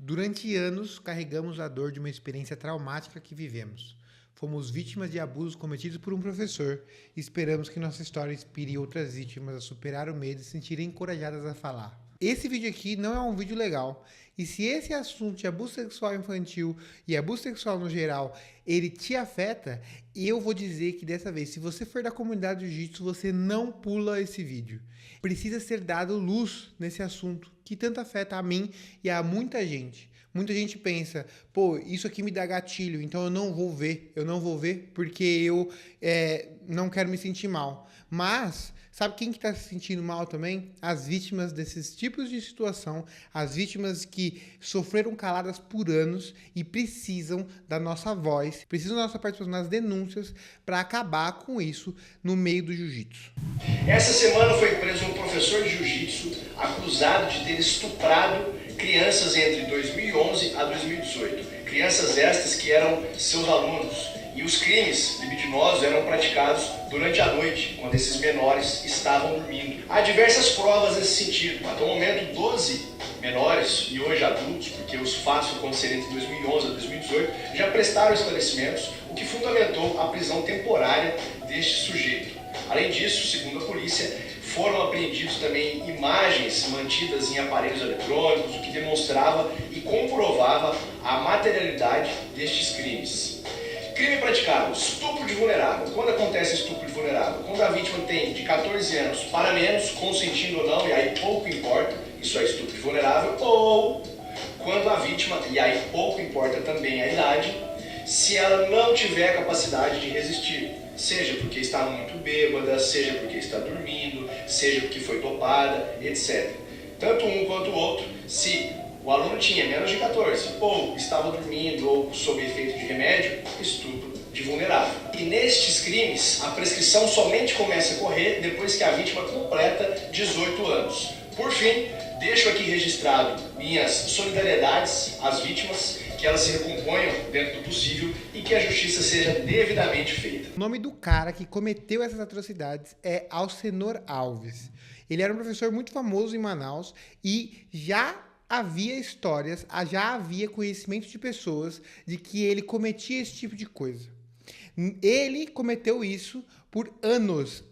Durante anos, carregamos a dor de uma experiência traumática que vivemos. Fomos vítimas de abusos cometidos por um professor e esperamos que nossa história inspire outras vítimas a superar o medo e se sentirem encorajadas a falar. Esse vídeo aqui não é um vídeo legal. E se esse assunto de abuso sexual infantil e abuso sexual no geral, ele te afeta, eu vou dizer que dessa vez, se você for da comunidade do jiu-jitsu, você não pula esse vídeo. Precisa ser dado luz nesse assunto que tanto afeta a mim e a muita gente. Muita gente pensa, pô, isso aqui me dá gatilho, então eu não vou ver porque eu não quero me sentir mal. Mas, sabe quem que está se sentindo mal também? As vítimas desses tipos de situação, as vítimas que sofreram caladas por anos e precisam da nossa voz, precisam da nossa participação nas denúncias para acabar com isso no meio do jiu-jitsu. Essa semana foi preso um professor de jiu-jitsu acusado de ter estuprado crianças entre 2011 a 2018. Crianças estas que eram seus alunos. E os crimes libidinosos eram praticados durante a noite, quando esses menores estavam dormindo. Há diversas provas nesse sentido. Até o momento, 12 menores, e hoje adultos, porque os fatos aconteceram entre 2011 a 2018, já prestaram esclarecimentos, o que fundamentou a prisão temporária deste sujeito. Além disso, segundo a polícia, foram apreendidos também imagens mantidas em aparelhos eletrônicos, o que demonstrava e comprovava a materialidade destes crimes. Crime praticado, estupro de vulnerável. Quando acontece estupro de vulnerável? Quando a vítima tem de 14 anos para menos, consentindo ou não, e aí pouco importa, isso é estupro de vulnerável, ou quando a vítima, e aí pouco importa também a idade, se ela não tiver capacidade de resistir, seja porque está muito bêbada, seja porque está dormindo, seja porque foi dopada, etc. Tanto um quanto o outro, se o aluno tinha menos de 14, ou estava dormindo, ou sob efeito de remédio, estupro de vulnerável. E nestes crimes, a prescrição somente começa a correr depois que a vítima completa 18 anos. Por fim, deixo aqui registrado minhas solidariedades às vítimas, que elas se recomponham dentro do possível e que a justiça seja devidamente feita. O nome do cara que cometeu essas atrocidades é Alcenor Alves. Ele era um professor muito famoso em Manaus e já havia histórias, já havia conhecimento de pessoas de que ele cometia esse tipo de coisa. Ele cometeu isso por anos.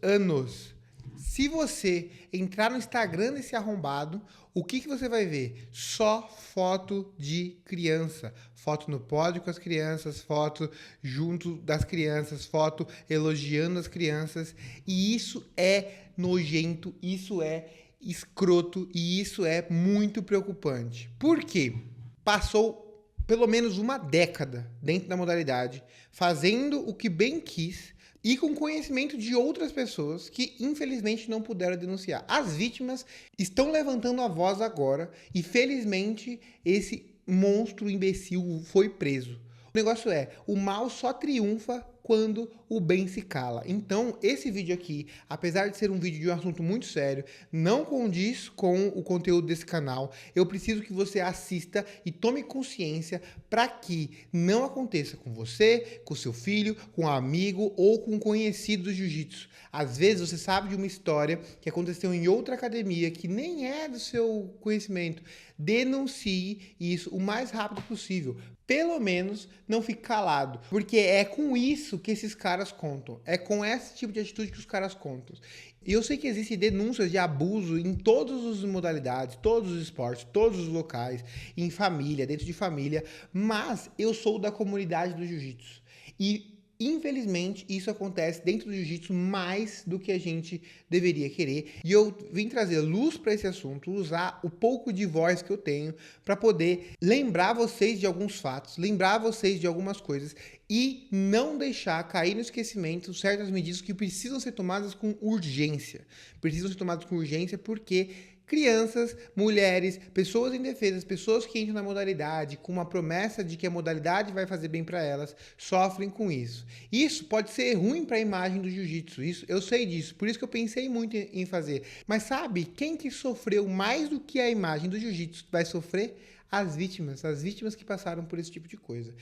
Se você entrar no Instagram desse arrombado, o que você vai ver? Só foto de criança. Foto no pódio com as crianças, foto junto das crianças, foto elogiando as crianças. E isso é nojento, isso é escroto e isso é muito preocupante. Por quê? Passou pelo menos uma década dentro da modalidade, fazendo o que bem quis, e com conhecimento de outras pessoas que, infelizmente, não puderam denunciar. As vítimas estão levantando a voz agora e, felizmente, esse monstro imbecil foi preso. O negócio é, o mal só triunfa quando o bem se cala. Então, esse vídeo aqui, apesar de ser um vídeo de um assunto muito sério, não condiz com o conteúdo desse canal. Eu preciso que você assista e tome consciência para que não aconteça com você, com seu filho, com um amigo ou com um conhecido do jiu-jitsu. Às vezes você sabe de uma história que aconteceu em outra academia que nem é do seu conhecimento. Denuncie isso o mais rápido possível. Pelo menos não fique calado, porque é com isso que esses caras contam, é com esse tipo de atitude que os caras contam. E eu sei que existem denúncias de abuso em todas as modalidades, todos os esportes, todos os locais, em família, dentro de família, mas eu sou da comunidade do jiu-jitsu. E infelizmente, isso acontece dentro do jiu-jitsu mais do que a gente deveria querer. E eu vim trazer luz para esse assunto, usar o pouco de voz que eu tenho para poder lembrar vocês de alguns fatos, lembrar vocês de algumas coisas e não deixar cair no esquecimento certas medidas que precisam ser tomadas com urgência. Precisam ser tomadas com urgência porque crianças, mulheres, pessoas indefesas, pessoas que entram na modalidade com uma promessa de que a modalidade vai fazer bem para elas, sofrem com isso. Isso pode ser ruim para a imagem do jiu-jitsu, isso, eu sei disso, por isso que eu pensei muito em fazer. Mas sabe, quem que sofreu mais do que a imagem do jiu-jitsu vai sofrer? As vítimas que passaram por esse tipo de coisa.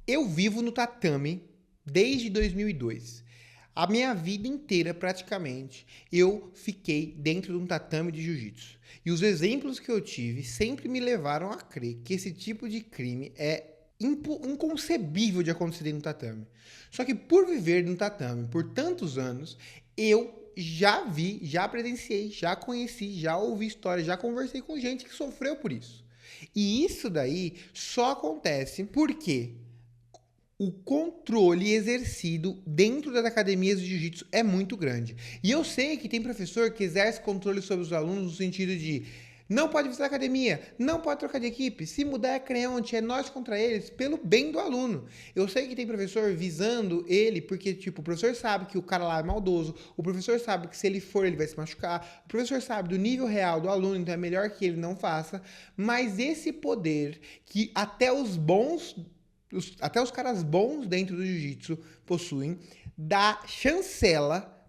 Eu vivo no tatame desde 2002. A minha vida inteira, praticamente, eu fiquei dentro de um tatame de jiu-jitsu. E os exemplos que eu tive sempre me levaram a crer que esse tipo de crime é inconcebível de acontecer dentro do tatame. Só que por viver no tatame por tantos anos, eu já vi, já presenciei, já conheci, já ouvi histórias, já conversei com gente que sofreu por isso. E isso daí só acontece porque o controle exercido dentro das academias de jiu-jitsu é muito grande. E eu sei que tem professor que exerce controle sobre os alunos no sentido de não pode visitar a academia, não pode trocar de equipe, se mudar é creonte, é nós contra eles, pelo bem do aluno. Eu sei que tem professor visando ele porque, tipo, o professor sabe que o cara lá é maldoso, o professor sabe que se ele for ele vai se machucar, o professor sabe do nível real do aluno, então é melhor que ele não faça, mas esse poder que até os caras bons dentro do jiu-jitsu possuem, dá chancela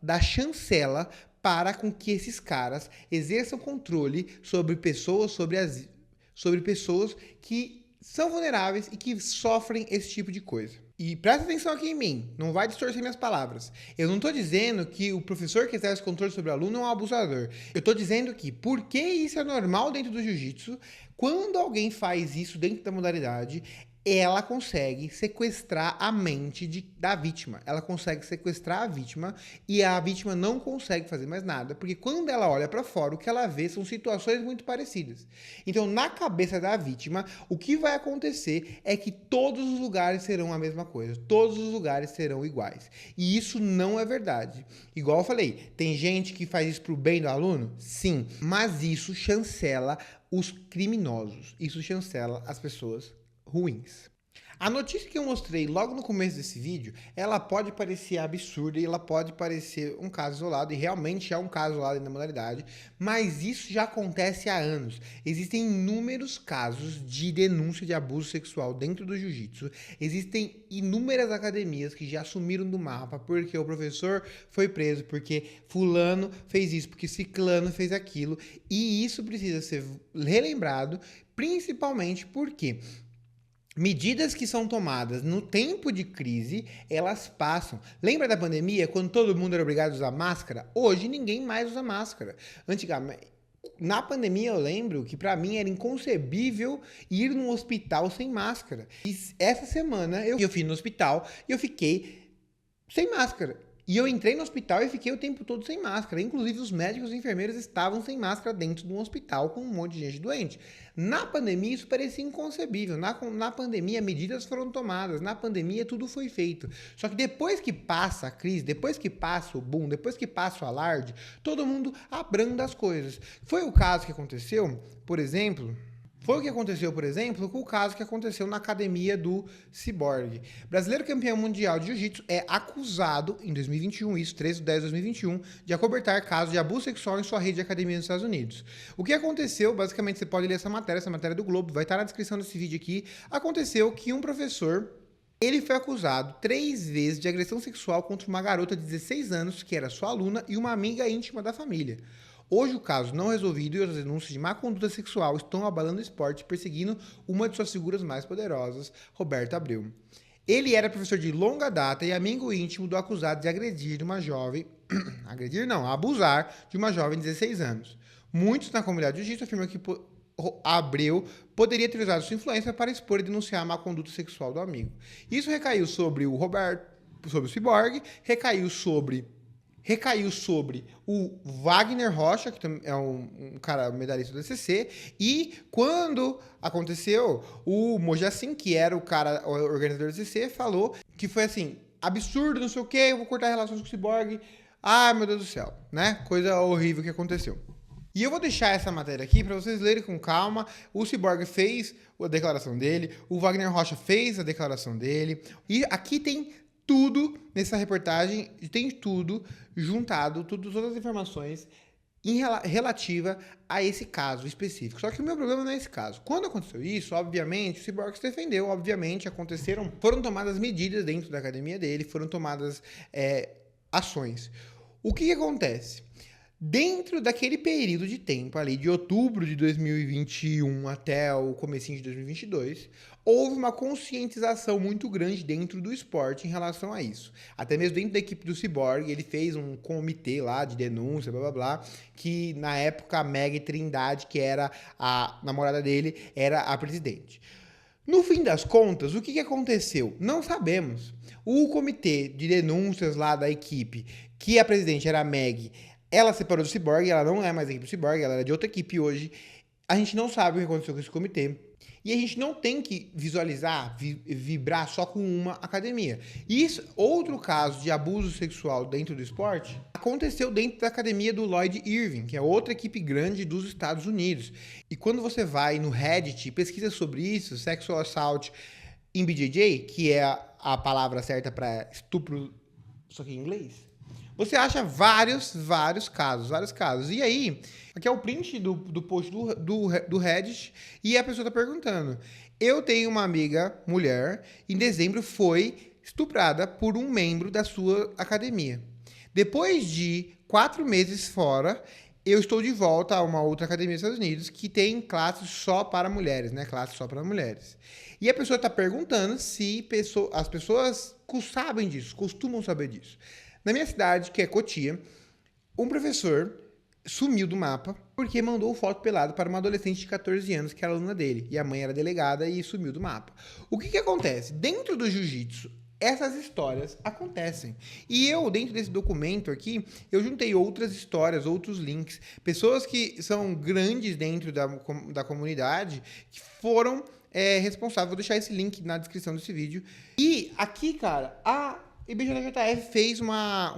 para com que esses caras exerçam controle sobre pessoas, sobre pessoas que são vulneráveis e que sofrem esse tipo de coisa. E presta atenção aqui em mim, não vai distorcer minhas palavras. Eu não estou dizendo que o professor que exerce controle sobre o aluno é um abusador. Eu estou dizendo que porque isso é normal dentro do jiu-jitsu, quando alguém faz isso dentro da modalidade, ela consegue sequestrar a mente da vítima. Ela consegue sequestrar a vítima e a vítima não consegue fazer mais nada, porque quando ela olha para fora, o que ela vê são situações muito parecidas. Então, na cabeça da vítima, o que vai acontecer é que todos os lugares serão a mesma coisa, todos os lugares serão iguais. E isso não é verdade. Igual eu falei, tem gente que faz isso pro bem do aluno? Sim, mas isso chancela os criminosos, isso chancela as pessoas ruins. A notícia que eu mostrei logo no começo desse vídeo, ela pode parecer absurda e ela pode parecer um caso isolado, e realmente é um caso isolado na modalidade, mas isso já acontece há anos. Existem inúmeros casos de denúncia de abuso sexual dentro do jiu-jitsu, existem inúmeras academias que já sumiram do mapa porque o professor foi preso, porque fulano fez isso, porque ciclano fez aquilo, e isso precisa ser relembrado, principalmente porque medidas que são tomadas no tempo de crise, elas passam. Lembra da pandemia, quando todo mundo era obrigado a usar máscara? Hoje ninguém mais usa máscara. Antigamente, na pandemia eu lembro que para mim era inconcebível ir num hospital sem máscara. E essa semana eu fui no hospital e eu fiquei sem máscara. E eu entrei no hospital e fiquei o tempo todo sem máscara. Inclusive, os médicos e enfermeiras estavam sem máscara dentro de um hospital com um monte de gente doente. Na pandemia, isso parecia inconcebível. Na pandemia, medidas foram tomadas. Na pandemia, tudo foi feito. Só que depois que passa a crise, depois que passa o boom, depois que passa o alarde, todo mundo abranda as coisas. Foi o caso que aconteceu, por exemplo... Foi o que aconteceu, por exemplo, com o caso que aconteceu na academia do Cyborg. Brasileiro campeão mundial de jiu-jitsu é acusado, em 2021, isso, 13/10/2021, de acobertar casos de abuso sexual em sua rede de academia nos Estados Unidos. O que aconteceu, basicamente, você pode ler essa matéria do Globo, vai estar na descrição desse vídeo aqui. Aconteceu que um professor, ele foi acusado 3 vezes de agressão sexual contra uma garota de 16 anos, que era sua aluna e uma amiga íntima da família. Hoje o caso não resolvido e as denúncias de má conduta sexual estão abalando o esporte, perseguindo uma de suas figuras mais poderosas, Roberto Abreu. Ele era professor de longa data e amigo íntimo do acusado de agredir uma jovem... abusar de uma jovem de 16 anos. Muitos na comunidade de jiu-jitsu afirmam que Abreu poderia ter usado sua influência para expor e denunciar a má conduta sexual do amigo. Isso recaiu sobre o Roberto, sobre o Cyborg, recaiu sobre o Wagner Rocha, que é um cara medalhista do ECC, e quando aconteceu, o Mojacin, que era o organizador do ECC, falou que foi assim, absurdo, não sei o quê, eu vou cortar relações com o Cyborg, meu Deus do céu, né? Coisa horrível que aconteceu. E eu vou deixar essa matéria aqui para vocês lerem com calma. O Cyborg fez a declaração dele, o Wagner Rocha fez a declaração dele, e aqui tem tudo nessa reportagem, tem tudo juntado, todas as informações relativa a esse caso específico. Só que o meu problema não é esse caso. Quando aconteceu isso, obviamente, o Cyborg se defendeu, obviamente, foram tomadas medidas dentro da academia dele, foram tomadas ações. O que acontece? Dentro daquele período de tempo ali, de outubro de 2021 até o comecinho de 2022, houve uma conscientização muito grande dentro do esporte em relação a isso. Até mesmo dentro da equipe do Cyborg, ele fez um comitê lá de denúncia, blá blá blá, que na época a Meg Trindade, que era a namorada dele, era a presidente. No fim das contas, o que aconteceu? Não sabemos. O comitê de denúncias lá da equipe, que a presidente era a Meg, ela separou do Cyborg, ela não é mais da equipe do Cyborg, ela era de outra equipe hoje. A gente não sabe o que aconteceu com esse comitê. E a gente não tem que visualizar, vibrar só com uma academia. Isso, outro caso de abuso sexual dentro do esporte, aconteceu dentro da academia do Lloyd Irving, que é outra equipe grande dos Estados Unidos. E quando você vai no Reddit e pesquisa sobre isso, sexual assault em BJJ, que é a palavra certa para estupro, só que em inglês, você acha vários casos. E aí, aqui é o print do post do Reddit, e a pessoa tá perguntando. Eu tenho uma amiga, mulher, em dezembro foi estuprada por um membro da sua academia. Depois de 4 meses fora, eu estou de volta a uma outra academia dos Estados Unidos que tem classes só para mulheres, né? Classes só para mulheres. E a pessoa tá perguntando se as pessoas sabem disso, costumam saber disso. Na minha cidade, que é Cotia, um professor sumiu do mapa porque mandou foto pelado para uma adolescente de 14 anos que era aluna dele. E a mãe era delegada e sumiu do mapa. O que acontece? Dentro do jiu-jitsu, essas histórias acontecem. E eu, dentro desse documento aqui, eu juntei outras histórias, outros links. Pessoas que são grandes dentro da comunidade que foram responsáveis. Vou deixar esse link na descrição desse vídeo. E aqui, cara, a IBJJF fez uma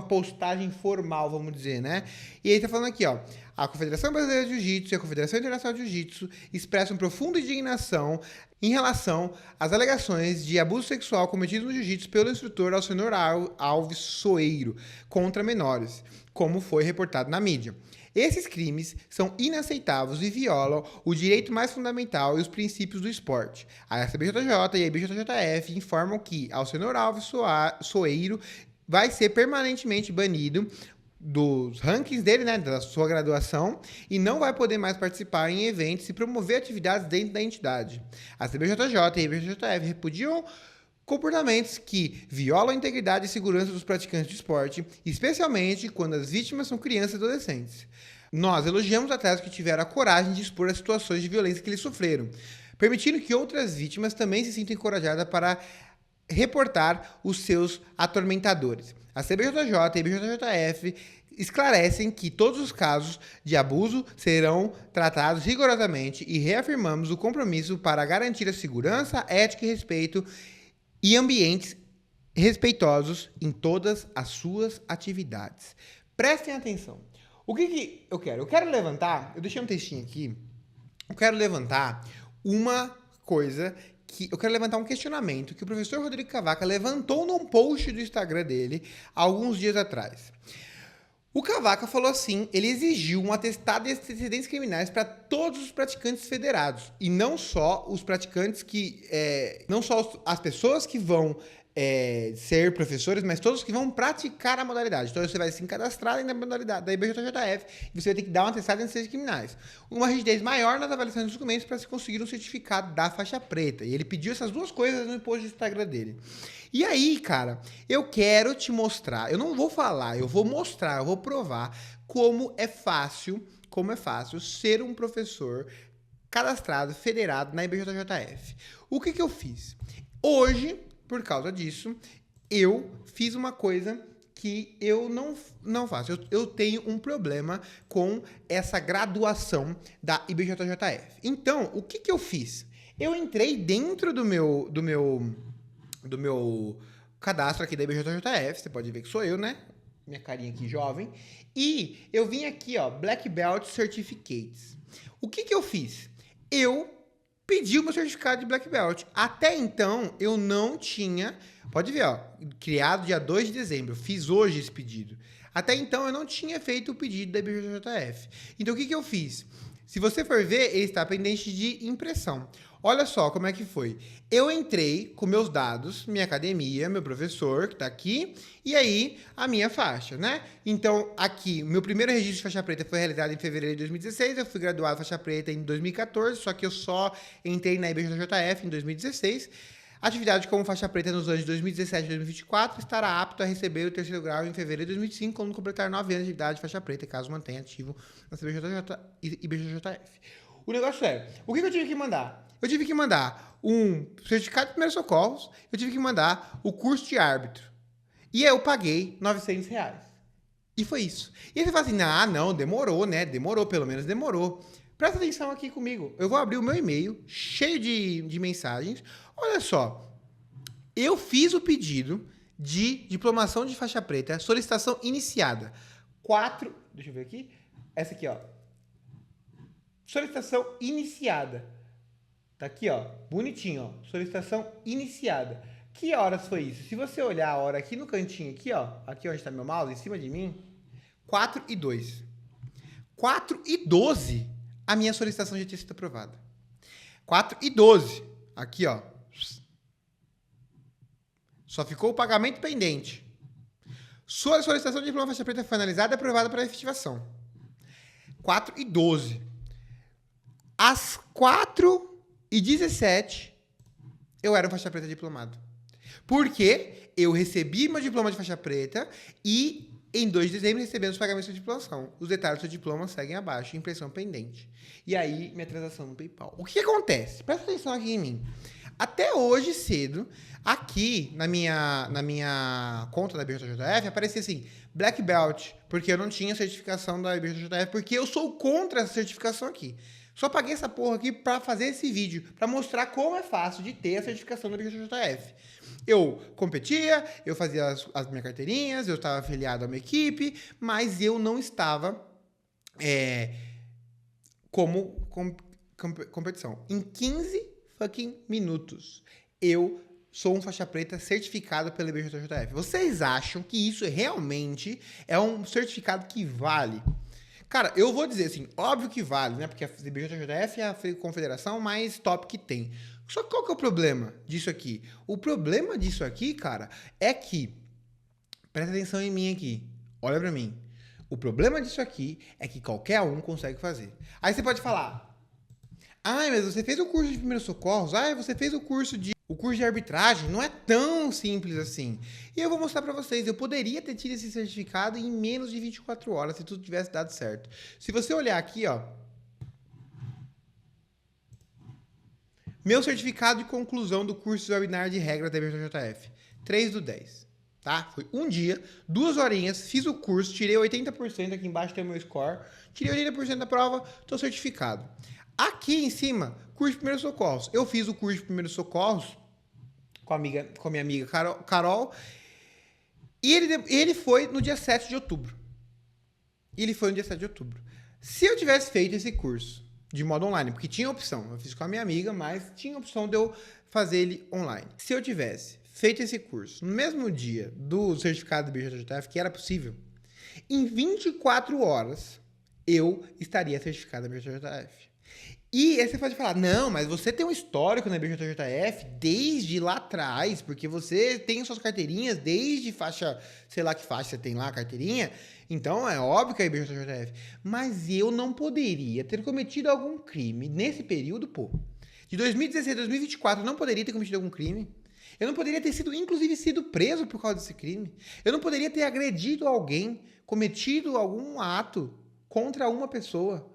postagem formal, vamos dizer, né? E ele tá falando aqui, ó. A Confederação Brasileira de Jiu-Jitsu e a Confederação Internacional de Jiu-Jitsu expressam profunda indignação em relação às alegações de abuso sexual cometido no jiu-jitsu pelo instrutor Alcenor Alves Soeiro contra menores, como foi reportado na mídia. Esses crimes são inaceitáveis e violam o direito mais fundamental e os princípios do esporte. A SBJJ e a IBJJF informam que Alcenor Alves Soeiro vai ser permanentemente banido dos rankings dele, né, da sua graduação, e não vai poder mais participar em eventos e promover atividades dentro da entidade. A CBJJ e a IBJJF repudiam comportamentos que violam a integridade e segurança dos praticantes de esporte, especialmente quando as vítimas são crianças e adolescentes. Nós elogiamos atletas que tiveram a coragem de expor as situações de violência que eles sofreram, permitindo que outras vítimas também se sintam encorajadas para reportar os seus atormentadores. A CBJJ e a IBJJF esclarecem que todos os casos de abuso serão tratados rigorosamente e reafirmamos o compromisso para garantir a segurança, ética e respeito e ambientes respeitosos em todas as suas atividades. Prestem atenção. O que eu quero? Eu quero levantar, eu deixei um textinho aqui, eu quero levantar uma coisa que eu quero levantar um questionamento que o professor Rodrigo Cavaca levantou num post do Instagram dele há alguns dias atrás. O Cavaca falou assim, ele exigiu um atestado de antecedentes criminais para todos os praticantes federados, e não só os praticantes não só as pessoas que vão ser professores, mas todos que vão praticar a modalidade. Então você vai se cadastrar na modalidade da IBJJF e você vai ter que dar um atestado de antecedentes criminais. Uma rigidez maior nas avaliações dos documentos para se conseguir um certificado da faixa preta. E ele pediu essas duas coisas no post do Instagram dele. E aí, cara, eu quero te mostrar, eu não vou falar, eu vou mostrar, eu vou provar como é fácil ser um professor cadastrado, federado na IBJJF. O que eu fiz? Hoje, por causa disso, eu fiz uma coisa que eu não faço. Eu tenho um problema com essa graduação da IBJJF. Então, o que eu fiz? Eu entrei dentro do meu cadastro aqui da IBJJF, você pode ver que sou eu, né? Minha carinha aqui jovem. E eu vim aqui, ó, Black Belt Certificates. O que eu fiz? Eu pedi o meu certificado de Black Belt. Até então, eu não tinha... Pode ver, ó, criado dia 2 de dezembro. Fiz hoje esse pedido. Até então, eu não tinha feito o pedido da IBJJF. Então, o que eu fiz? Se você for ver, ele está pendente de impressão. Olha só como é que foi. Eu entrei com meus dados, minha academia, meu professor, que está aqui, e aí a minha faixa, né? Então, aqui, o meu primeiro registro de faixa preta foi realizado em fevereiro de 2016, eu fui graduado faixa preta em 2014, só que eu só entrei na IBJJF em 2016. Atividade como faixa preta nos anos de 2017 e 2024, estará apto a receber o terceiro grau em fevereiro de 2025, quando completar 9 anos de idade de faixa preta, caso mantenha ativo na CBJJ e IBJJF. O negócio é, o que eu tive que mandar? Eu tive que mandar um certificado de primeiros socorros, eu tive que mandar o curso de árbitro. E aí eu paguei R$900. E foi isso. E aí você fala assim, não, demorou, né? Demorou, pelo menos demorou. Presta atenção aqui comigo. Eu vou abrir o meu e-mail, cheio de mensagens. Olha só. Eu fiz o pedido de diplomação de faixa preta, solicitação iniciada. Deixa eu ver aqui. Essa aqui, ó. Solicitação iniciada. Tá aqui, ó. Bonitinho, ó. Solicitação iniciada. Que horas foi isso? Se você olhar a hora aqui no cantinho, aqui, ó. Aqui onde está meu mouse, em cima de mim. 4:02. 4:12. A minha solicitação já tinha sido aprovada. 4:12. Aqui, ó. Só ficou o pagamento pendente. Sua solicitação de diploma faixa preta foi analisada e aprovada para efetivação. 4:12. Às 4:17, eu era um faixa preta diplomado. Porque eu recebi meu diploma de faixa preta e em 2 de dezembro recebemos os pagamentos de diplomação. Os detalhes do seu diploma seguem abaixo, impressão pendente. E aí, minha transação no PayPal. O que acontece? Presta atenção aqui em mim. Até hoje cedo, aqui na minha conta da IBJJF, aparecia assim, Black Belt, porque eu não tinha certificação da IBJJF, porque eu sou contra essa certificação aqui. Só paguei essa porra aqui pra fazer esse vídeo, pra mostrar como é fácil de ter a certificação da IBJJF. Eu competia, eu fazia as minhas carteirinhas, eu estava afiliado a uma equipe, mas eu não estava como competição. Em 15 fucking minutos, eu sou um faixa preta certificado pela IBJJF. Vocês acham que isso realmente é um certificado que vale? Cara, eu vou dizer assim, óbvio que vale, né? Porque a IBJJF é a confederação mais top que tem. Só que qual que é o problema disso aqui? O problema disso aqui, cara, é que... Presta atenção em mim aqui. Olha pra mim. O problema disso aqui é que qualquer um consegue fazer. Aí você pode falar... Ah, mas você fez o curso de primeiros socorros? Ah, você fez o curso de arbitragem? Não é tão simples assim. E eu vou mostrar pra vocês. Eu poderia ter tido esse certificado em menos de 24 horas se tudo tivesse dado certo. Se você olhar aqui, ó... Meu certificado de conclusão do curso extraordinário de regra da IBJJF. 3/10. Tá? Foi um dia, 2 horinhas, fiz o curso, tirei 80%, aqui embaixo tem o meu score, tirei 80% da prova, tô certificado. Aqui em cima, curso de primeiros socorros. Eu fiz o curso de primeiros socorros com a minha amiga Carol, e ele foi no dia 7 de outubro. Se eu tivesse feito esse curso de modo online, porque tinha opção, eu fiz com a minha amiga, mas tinha opção de eu fazer ele online. Se eu tivesse feito esse curso no mesmo dia do certificado do IBJJF, que era possível, em 24 horas eu estaria certificado da IBJJF. E aí você pode falar, não, mas você tem um histórico na IBJJF desde lá atrás, porque você tem suas carteirinhas desde faixa, sei lá que faixa você tem lá a carteirinha, então é óbvio que é a IBJJF. Mas eu não poderia ter cometido algum crime nesse período, pô. De 2016 a 2024 eu não poderia ter cometido algum crime. Eu não poderia ter inclusive sido preso por causa desse crime. Eu não poderia ter agredido alguém, cometido algum ato contra uma pessoa,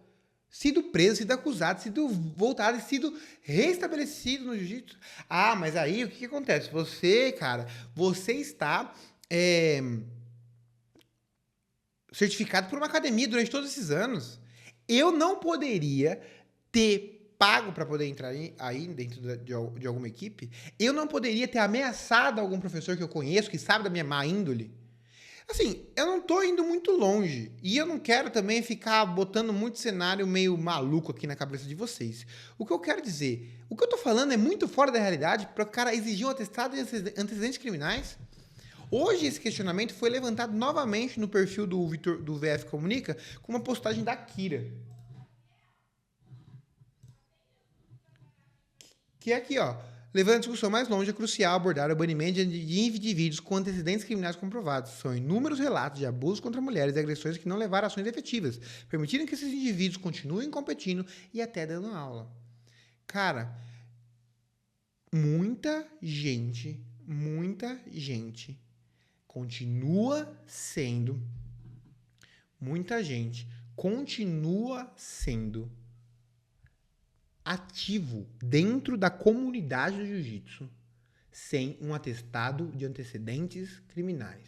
sido preso, sido acusado, sido voltado, sido restabelecido no jiu-jitsu. Ah, mas aí o que acontece? Você, cara, você está certificado por uma academia durante todos esses anos. Eu não poderia ter pago para poder entrar aí dentro de alguma equipe. Eu não poderia ter ameaçado algum professor que eu conheço, que sabe da minha má índole. Assim, eu não tô indo muito longe. E eu não quero também ficar botando muito cenário meio maluco aqui na cabeça de vocês. O que eu quero dizer, o que eu tô falando é muito fora da realidade para o cara exigir um atestado de antecedentes criminais. Hoje esse questionamento foi levantado novamente no perfil do VF Comunica com uma postagem da Kira. Que é aqui, ó. Levando a discussão mais longe, é crucial abordar o banimento de indivíduos com antecedentes criminais comprovados. São inúmeros relatos de abusos contra mulheres e agressões que não levaram a ações efetivas, permitindo que esses indivíduos continuem competindo e até dando aula. Cara, muita gente continua sendo ativo dentro da comunidade do jiu-jitsu sem um atestado de antecedentes criminais.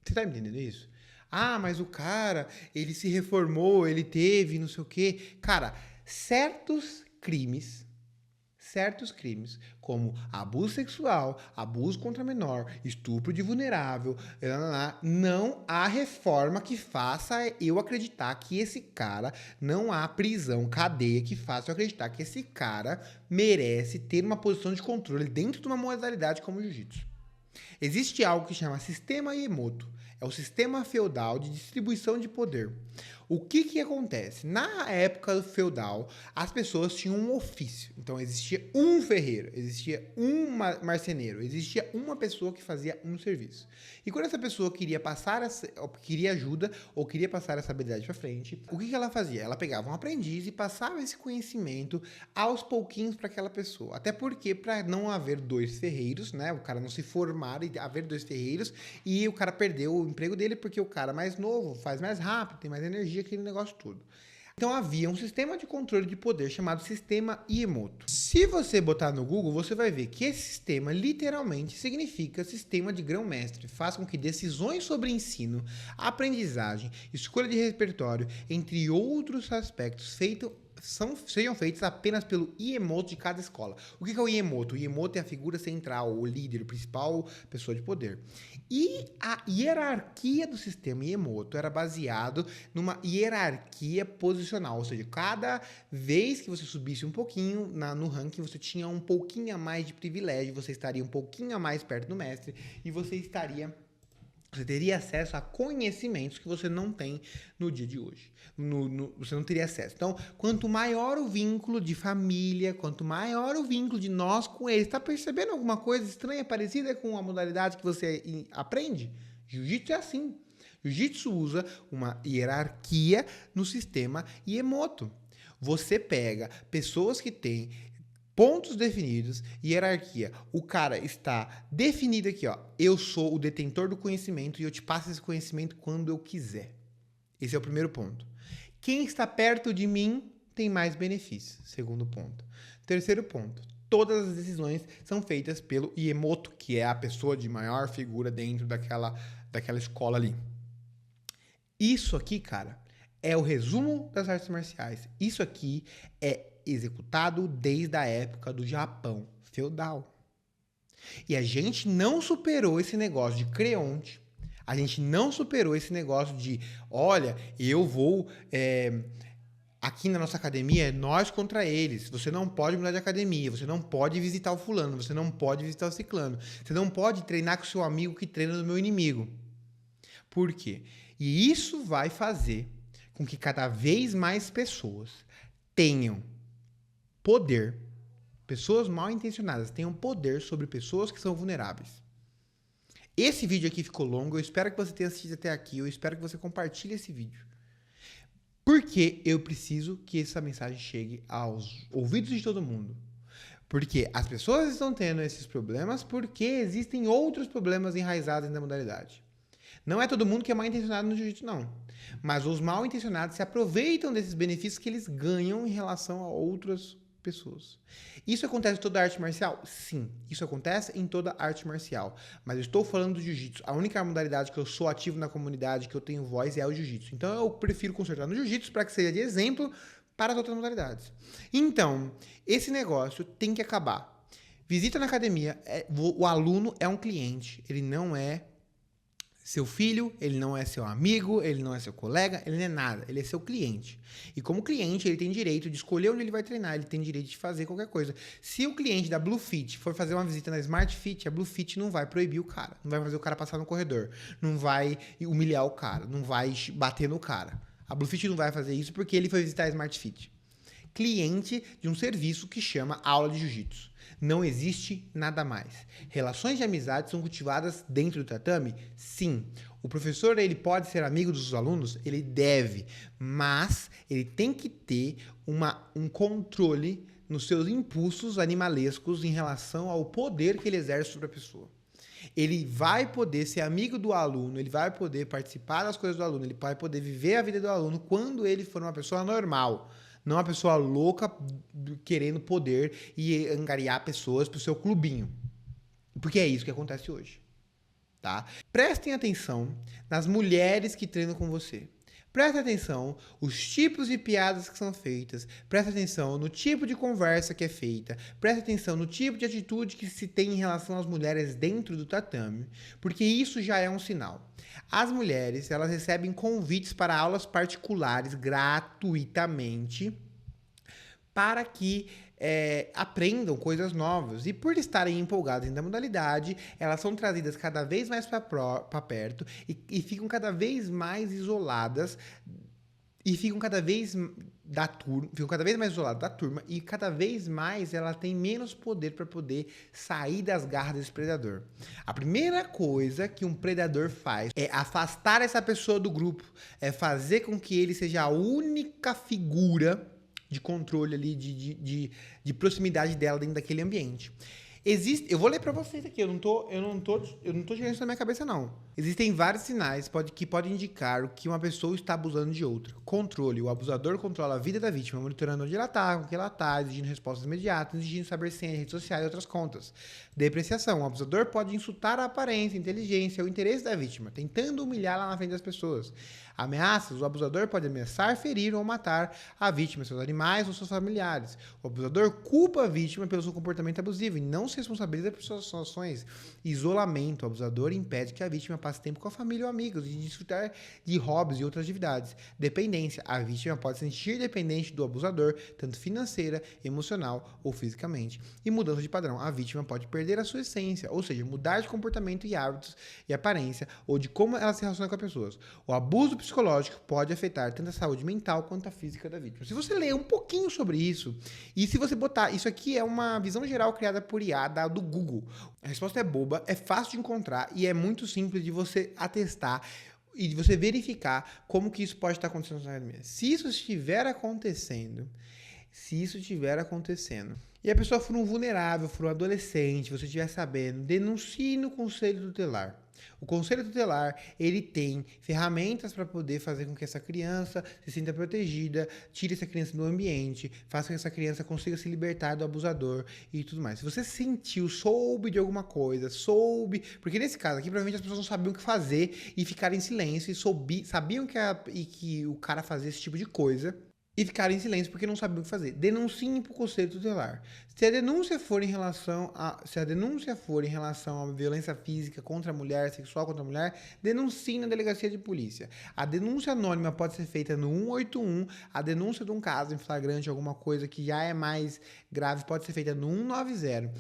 Você tá entendendo isso? Ah, mas o cara, ele se reformou, ele teve não sei o quê. Cara, certos crimes, como abuso sexual, abuso contra menor, estupro de vulnerável, não há reforma que faça eu acreditar que esse cara, não há prisão, cadeia que faça eu acreditar que esse cara merece ter uma posição de controle dentro de uma modalidade como o jiu-jitsu. Existe algo que chama sistema Iemoto. É o sistema feudal de distribuição de poder. O que acontece? Na época feudal, as pessoas tinham um ofício. Então, existia um ferreiro, existia um marceneiro, existia uma pessoa que fazia um serviço. E quando essa pessoa queria ajuda ou queria passar essa habilidade para frente, o que ela fazia? Ela pegava um aprendiz e passava esse conhecimento aos pouquinhos para aquela pessoa. Até porque, para não haver dois ferreiros, né? O cara não se formar e haver dois ferreiros e o cara perdeu o emprego dele porque o cara mais novo faz mais rápido, tem mais energia, aquele negócio todo. Então havia um sistema de controle de poder chamado sistema Iemoto. Se você botar no Google, você vai ver que esse sistema literalmente significa sistema de grão-mestre. Faz com que decisões sobre ensino, aprendizagem, escolha de repertório, entre outros aspectos sejam feitos apenas pelo Iemoto de cada escola. O que é o Iemoto? O Iemoto é a figura central, o líder, o principal pessoa de poder. E a hierarquia do sistema Iemoto era baseado numa hierarquia posicional, ou seja, cada vez que você subisse um pouquinho no ranking, você tinha um pouquinho a mais de privilégio, você estaria um pouquinho a mais perto do mestre e você teria acesso a conhecimentos que você não tem no dia de hoje. Você não teria acesso. Então, quanto maior o vínculo de família, quanto maior o vínculo de nós com eles. Está percebendo alguma coisa estranha, parecida com a modalidade que você aprende? Jiu-jitsu é assim. Jiu-jitsu usa uma hierarquia no sistema Iemoto. Você pega pessoas que têm pontos definidos, hierarquia. O cara está definido aqui, ó. Eu sou o detentor do conhecimento e eu te passo esse conhecimento quando eu quiser. Esse é o primeiro ponto. Quem está perto de mim tem mais benefícios. Segundo ponto. Terceiro ponto. Todas as decisões são feitas pelo Iemoto, que é a pessoa de maior figura dentro daquela escola ali. Isso aqui, cara, é o resumo das artes marciais. Isso aqui é executado desde a época do Japão feudal. E a gente não superou esse negócio de creonte. A gente não superou esse negócio de, olha, eu vou... aqui na nossa academia é nós contra eles. Você não pode mudar de academia. Você não pode visitar o fulano. Você não pode visitar o ciclano. Você não pode treinar com o seu amigo que treina no meu inimigo. Por quê? E isso vai fazer com que cada vez mais pessoas tenham poder, pessoas mal intencionadas tenham poder sobre pessoas que são vulneráveis. Esse vídeo aqui ficou longo, eu espero que você tenha assistido até aqui, eu espero que você compartilhe esse vídeo. Porque eu preciso que essa mensagem chegue aos ouvidos de todo mundo. Porque as pessoas estão tendo esses problemas porque existem outros problemas enraizados na modalidade. Não é todo mundo que é mal intencionado no jiu-jitsu, não. Mas os mal intencionados se aproveitam desses benefícios que eles ganham em relação a outras pessoas. Isso acontece em toda arte marcial? Sim, isso acontece em toda arte marcial. Mas eu estou falando do jiu-jitsu. A única modalidade que eu sou ativo na comunidade, que eu tenho voz, é o jiu-jitsu. Então eu prefiro concentrar no jiu-jitsu para que seja de exemplo para as outras modalidades. Então, esse negócio tem que acabar. Visita na academia. O aluno é um cliente. Ele não é seu filho, ele não é seu amigo, ele não é seu colega, ele não é nada, ele é seu cliente. E como cliente, ele tem direito de escolher onde ele vai treinar, ele tem direito de fazer qualquer coisa. Se o cliente da Blue Fit for fazer uma visita na Smart Fit, a Blue Fit não vai proibir o cara, não vai fazer o cara passar no corredor, não vai humilhar o cara, não vai bater no cara. A Blue Fit não vai fazer isso porque ele foi visitar a Smart Fit. cliente de um serviço que chama aula de jiu-jitsu. Não existe nada mais. Relações de amizade são cultivadas dentro do tatame? Sim. O professor, ele pode ser amigo dos alunos? Ele deve. Mas ele tem que ter um controle nos seus impulsos animalescos em relação ao poder que ele exerce sobre a pessoa. Ele vai poder ser amigo do aluno, ele vai poder participar das coisas do aluno, ele vai poder viver a vida do aluno quando ele for uma pessoa normal. Não uma pessoa louca querendo poder e angariar pessoas para o seu clubinho. Porque é isso que acontece hoje. Tá? Prestem atenção nas mulheres que treinam com você. Presta atenção os tipos de piadas que são feitas. Presta atenção no tipo de conversa que é feita. Presta atenção no tipo de atitude que se tem em relação às mulheres dentro do tatame. Porque isso já é um sinal. As mulheres, elas recebem convites para aulas particulares gratuitamente para que aprendam coisas novas. E por estarem empolgadas da modalidade, elas são trazidas cada vez mais para perto e ficam cada vez mais isoladas e ficam cada vez mais isoladas da turma e cada vez mais ela tem menos poder para poder sair das garras desse predador. A primeira coisa que um predador faz é afastar essa pessoa do grupo, é fazer com que ele seja a única figura de controle ali, de proximidade dela dentro daquele ambiente. Eu vou ler para vocês aqui, eu não tô tirando isso da minha cabeça, não. Existem vários sinais que podem indicar que uma pessoa está abusando de outra. Controle. O abusador controla a vida da vítima, monitorando onde ela está, com o que ela está, exigindo respostas imediatas, exigindo saber senha, redes sociais e outras contas. Depreciação. O abusador pode insultar a aparência, a inteligência ou o interesse da vítima, tentando humilhá-la na frente das pessoas. Ameaças. O abusador pode ameaçar, ferir ou matar a vítima, seus animais ou seus familiares. O abusador culpa a vítima pelo seu comportamento abusivo e não se responsabiliza por suas ações. Isolamento. O abusador impede que a vítima passe tempo com a família ou amigos e desfrutar de hobbies e outras atividades. Dependência. A vítima pode se sentir dependente do abusador, tanto financeira, emocional ou fisicamente. E mudança de padrão. A vítima pode perder a sua essência, ou seja, mudar de comportamento e hábitos e aparência, ou de como ela se relaciona com as pessoas. O abuso psicológico pode afetar tanto a saúde mental quanto a física da vítima. Se você ler um pouquinho sobre isso, e se você botar, isso aqui é uma visão geral criada por IA do Google. A resposta é boba, é fácil de encontrar e é muito simples de você atestar e de você verificar como que isso pode estar acontecendo na academia. Se isso estiver acontecendo, e a pessoa for um vulnerável, for um adolescente, você estiver sabendo, denuncie no conselho tutelar. O conselho tutelar, ele tem ferramentas para poder fazer com que essa criança se sinta protegida, tire essa criança do ambiente, faça com que essa criança consiga se libertar do abusador e tudo mais. Se você sentiu, soube de alguma coisa, porque nesse caso aqui, provavelmente as pessoas não sabiam o que fazer e ficaram em silêncio e sabiam que o cara fazia esse tipo de coisa, e ficaram em silêncio porque não sabiam o que fazer. Denunciem para o conselho tutelar. Se a denúncia for em relação a violência física contra a mulher, sexual contra a mulher, denuncie na delegacia de polícia. A denúncia anônima pode ser feita no 181, a denúncia de um caso em flagrante, alguma coisa que já é mais grave, pode ser feita no 190.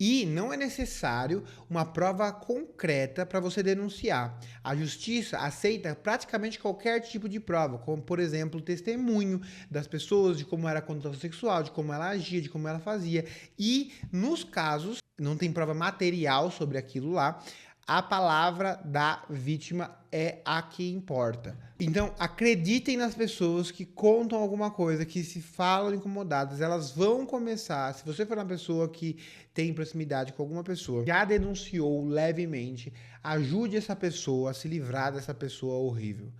E não é necessário uma prova concreta para você denunciar. A justiça aceita praticamente qualquer tipo de prova, como, por exemplo, o testemunho das pessoas, de como era a conduta sexual, de como ela agia, de como ela fazia. E, nos casos, não tem prova material sobre aquilo lá, a palavra da vítima é a que importa. Então, acreditem nas pessoas que contam alguma coisa, que se falam incomodadas, elas vão começar. Se você for uma pessoa que tem proximidade com alguma pessoa, já denunciou levemente, ajude essa pessoa a se livrar dessa pessoa horrível.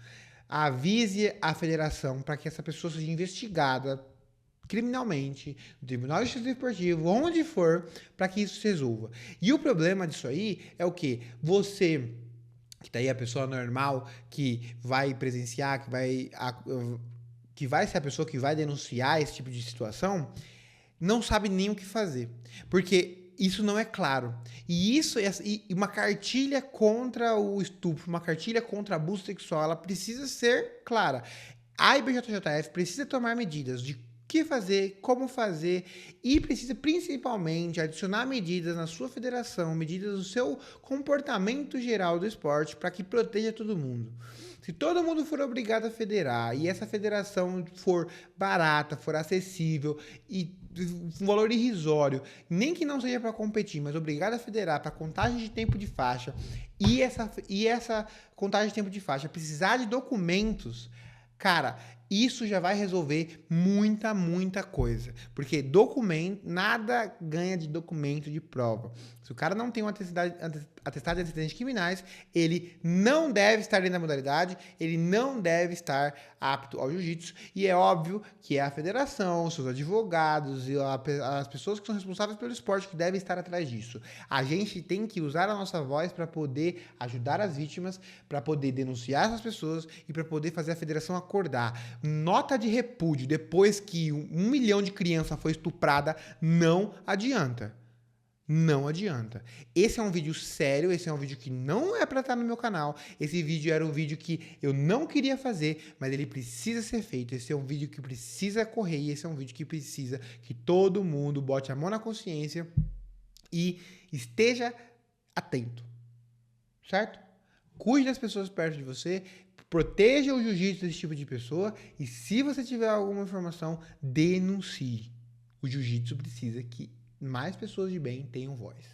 Avise a federação para que essa pessoa seja investigada criminalmente, no Tribunal de Justiça Desportivo, onde for, para que isso se resolva. E o problema disso aí é o quê? Você, que tá aí a pessoa normal, que vai presenciar, que vai ser a pessoa que vai denunciar esse tipo de situação, não sabe nem o que fazer. Porque isso não é claro. E uma cartilha contra o estupro, uma cartilha contra abuso sexual, ela precisa ser clara. A IBJJF precisa tomar medidas de que fazer, como fazer e precisa principalmente adicionar medidas na sua federação, medidas do seu comportamento geral do esporte para que proteja todo mundo. Se todo mundo for obrigado a federar e essa federação for barata, for acessível e um valor irrisório, nem que não seja para competir, mas obrigado a federar para contagem de tempo de faixa e essa contagem de tempo de faixa precisar de documentos, cara, isso já vai resolver muita coisa. Porque documento, nada ganha de documento de prova. Se o cara não tem um atestado de antecedentes criminais, ele não deve estar dentro da modalidade, ele não deve estar apto ao jiu-jitsu. E é óbvio que é a federação, seus advogados e as pessoas que são responsáveis pelo esporte que devem estar atrás disso. A gente tem que usar a nossa voz para poder ajudar as vítimas, para poder denunciar essas pessoas e para poder fazer a federação acordar. Nota de repúdio depois que 1 milhão de crianças foi estuprada, não adianta. Não adianta. Esse é um vídeo sério, esse é um vídeo que não é pra estar no meu canal. Esse vídeo era um vídeo que eu não queria fazer, mas ele precisa ser feito. Esse é um vídeo que precisa correr e esse é um vídeo que precisa que todo mundo bote a mão na consciência e esteja atento. Certo? Cuide das pessoas perto de você, proteja o jiu-jitsu desse tipo de pessoa e se você tiver alguma informação, denuncie. O jiu-jitsu precisa que mais pessoas de bem tenham voz.